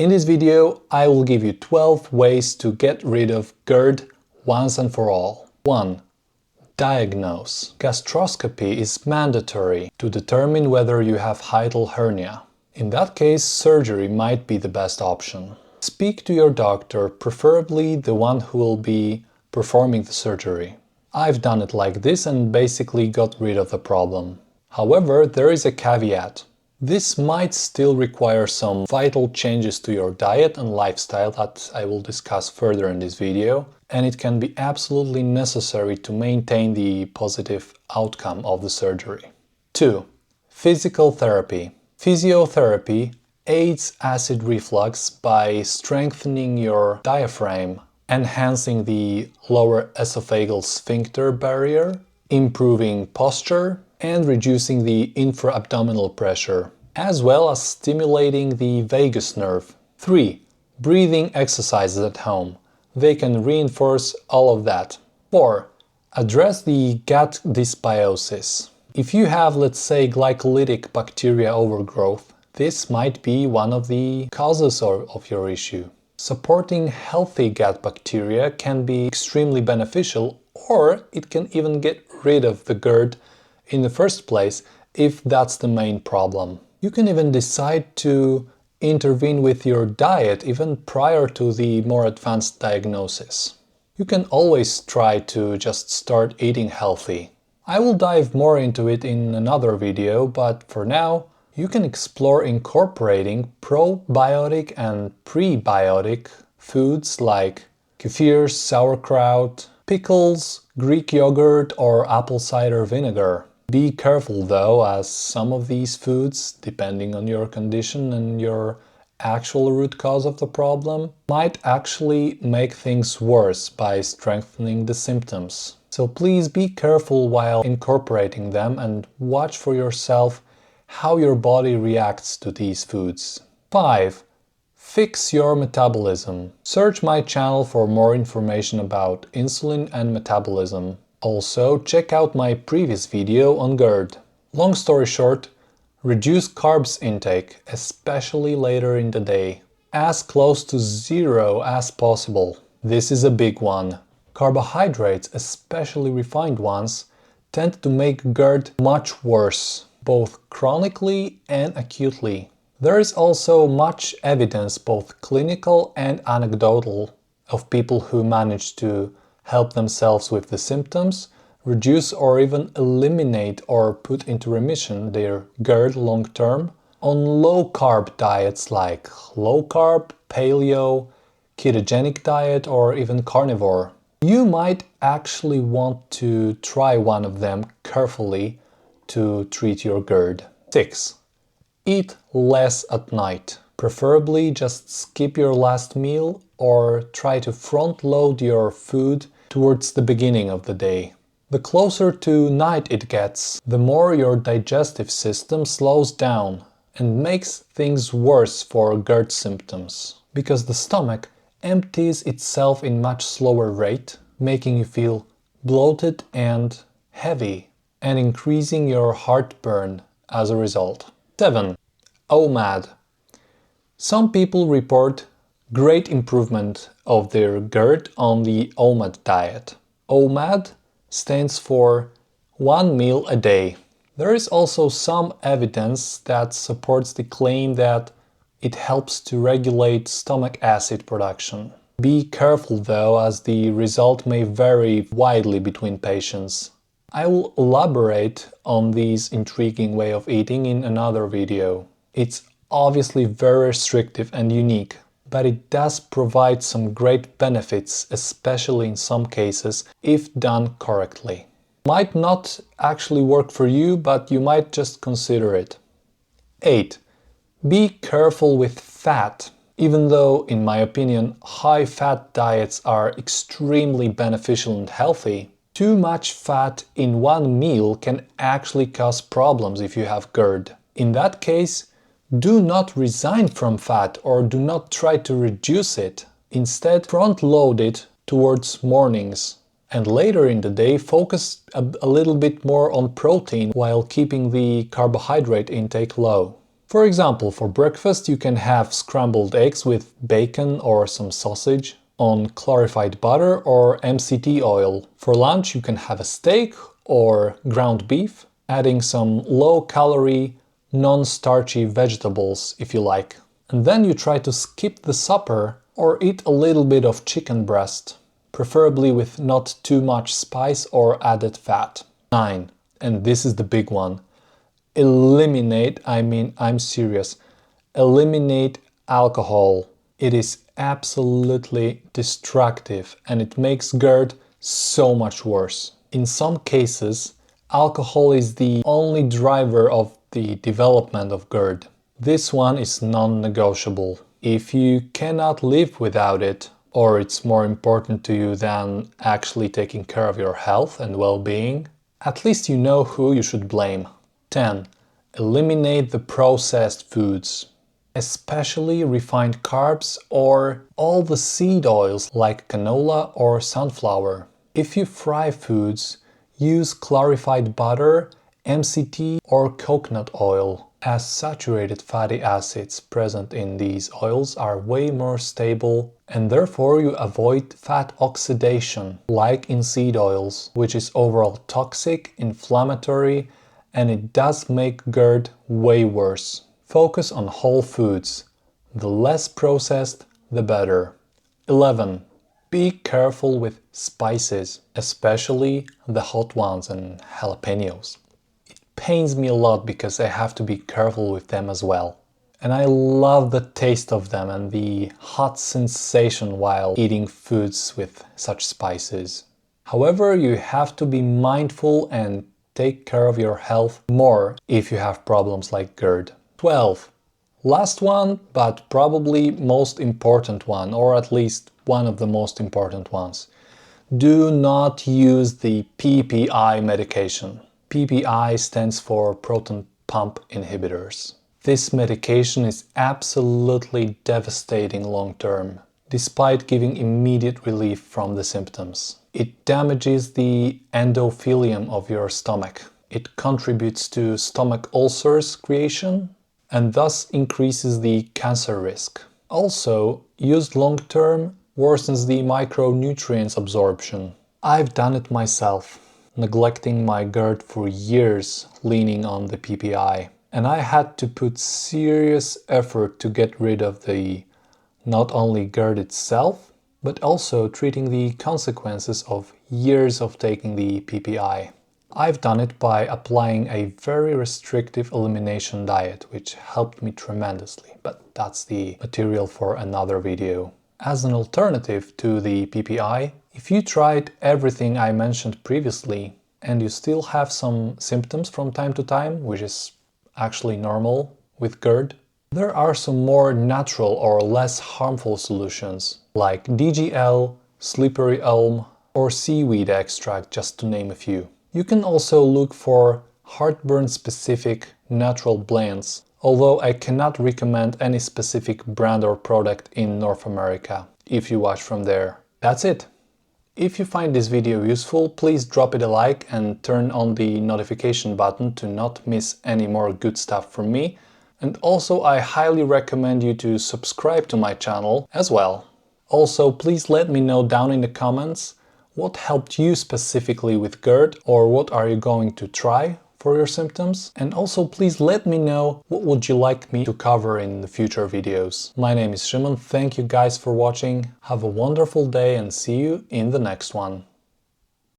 In this video, I will give you 12 ways to get rid of GERD once and for all. 1. Diagnose. Gastroscopy is mandatory to determine whether you have hiatal hernia. In that case, surgery might be the best option. Speak to your doctor, preferably the one who will be performing the surgery. I've done it like this and basically got rid of the problem. However, there is a caveat. This might still require some vital changes to your diet and lifestyle that I will discuss further in this video, and it can be absolutely necessary to maintain the positive outcome of the surgery. 2. Physical therapy. Physiotherapy aids acid reflux by strengthening your diaphragm, enhancing the lower esophageal sphincter barrier, improving posture, and reducing the infra-abdominal pressure, as well as stimulating the vagus nerve. 3. Breathing exercises at home. They can reinforce all of that. 4. Address the gut dysbiosis. If you have, let's say, glycolytic bacteria overgrowth, this might be one of the causes of your issue. Supporting healthy gut bacteria can be extremely beneficial, or it can even get rid of the GERD in the first place if that's the main problem. You can even decide to intervene with your diet even prior to the more advanced diagnosis. You can always try to just start eating healthy. I will dive more into it in another video, but for now you can explore incorporating probiotic and prebiotic foods like kefirs, sauerkraut, pickles, Greek yogurt or apple cider vinegar. Be careful though, as some of these foods, depending on your condition and your actual root cause of the problem, might actually make things worse by strengthening the symptoms. So please be careful while incorporating them and watch for yourself how your body reacts to these foods. 5. Fix your metabolism. Search my channel for more information about insulin and metabolism. Also, check out my previous video on GERD. Long story short, reduce carbs intake, especially later in the day. As close to zero as possible. This is a big one. Carbohydrates, especially refined ones, tend to make GERD much worse, both chronically and acutely. There is also much evidence, both clinical and anecdotal, of people who manage to help themselves with the symptoms, reduce or even eliminate or put into remission their GERD long term on low-carb diets like low-carb, paleo, ketogenic diet or even carnivore. You might actually want to try one of them carefully to treat your GERD. 6. Eat less at night. Preferably just skip your last meal or try to front-load your food towards the beginning of the day. The closer to night it gets, the more your digestive system slows down and makes things worse for GERD symptoms, because the stomach empties itself in much slower rate, making you feel bloated and heavy, and increasing your heartburn as a result. 7. OMAD. Some people report great improvement of their GERD on the OMAD diet. OMAD stands for 1 meal a day. There is also some evidence that supports the claim that it helps to regulate stomach acid production. Be careful though, as the result may vary widely between patients. I will elaborate on this intriguing way of eating in another video. It's obviously very restrictive and unique, but it does provide some great benefits, especially in some cases, if done correctly. Might not actually work for you, but you might just consider it. 8. Be careful with fat. Even though, in my opinion, high-fat diets are extremely beneficial and healthy, too much fat in one meal can actually cause problems if you have GERD. In that case, do not resign from fat or do not try to reduce it. Instead, front-load it towards mornings. And later in the day, focus a little bit more on protein while keeping the carbohydrate intake low. For example, for breakfast you can have scrambled eggs with bacon or some sausage on clarified butter or MCT oil. For lunch you can have a steak or ground beef, adding some low-calorie, non-starchy vegetables if you like. And then you try to skip the supper or eat a little bit of chicken breast, preferably with not too much spice or added fat. 9. And this is the big one. Eliminate, I'm serious, eliminate alcohol. It is absolutely destructive and it makes GERD so much worse. In some cases, alcohol is the only driver of the development of GERD. This one is non-negotiable. If you cannot live without it, or it's more important to you than actually taking care of your health and well-being, at least you know who you should blame. 10. Eliminate the processed foods, especially refined carbs or all the seed oils like canola or sunflower. If you fry foods, use clarified butter, MCT or coconut oil, as saturated fatty acids present in these oils are way more stable and therefore you avoid fat oxidation like in seed oils, which is overall toxic, inflammatory, and it does make GERD way worse. Focus on whole foods. The less processed, the better. 11. Be careful with spices, especially the hot ones and jalapenos. It pains me a lot because I have to be careful with them as well. And I love the taste of them and the hot sensation while eating foods with such spices. However, you have to be mindful and take care of your health more if you have problems like GERD. 12. Last one, but probably most important one, or at least one of the most important ones. Do not use the PPI medication. PPI stands for proton pump inhibitors. This medication is absolutely devastating long term, despite giving immediate relief from the symptoms. It damages the endothelium of your stomach. It contributes to stomach ulcers creation and thus increases the cancer risk. Also, used long-term worsens the micronutrients absorption. I've done it myself, neglecting my GERD for years, leaning on the PPI. And I had to put serious effort to get rid of the not only GERD itself, but also treating the consequences of years of taking the PPI. I've done it by applying a very restrictive elimination diet, which helped me tremendously, but that's the material for another video. As an alternative to the PPI, if you tried everything I mentioned previously and you still have some symptoms from time to time, which is actually normal with GERD, there are some more natural or less harmful solutions, like DGL, slippery elm, or seaweed extract, just to name a few. You can also look for heartburn-specific natural blends, although I cannot recommend any specific brand or product in North America, if you watch from there. That's it! If you find this video useful, please drop it a like and turn on the notification button to not miss any more good stuff from me. And also I highly recommend you to subscribe to my channel as well. Also, please let me know down in the comments what helped you specifically with GERD or what are you going to try for your symptoms. And also please let me know what would you like me to cover in the future videos. My name is Szymon, thank you guys for watching, have a wonderful day and see you in the next one.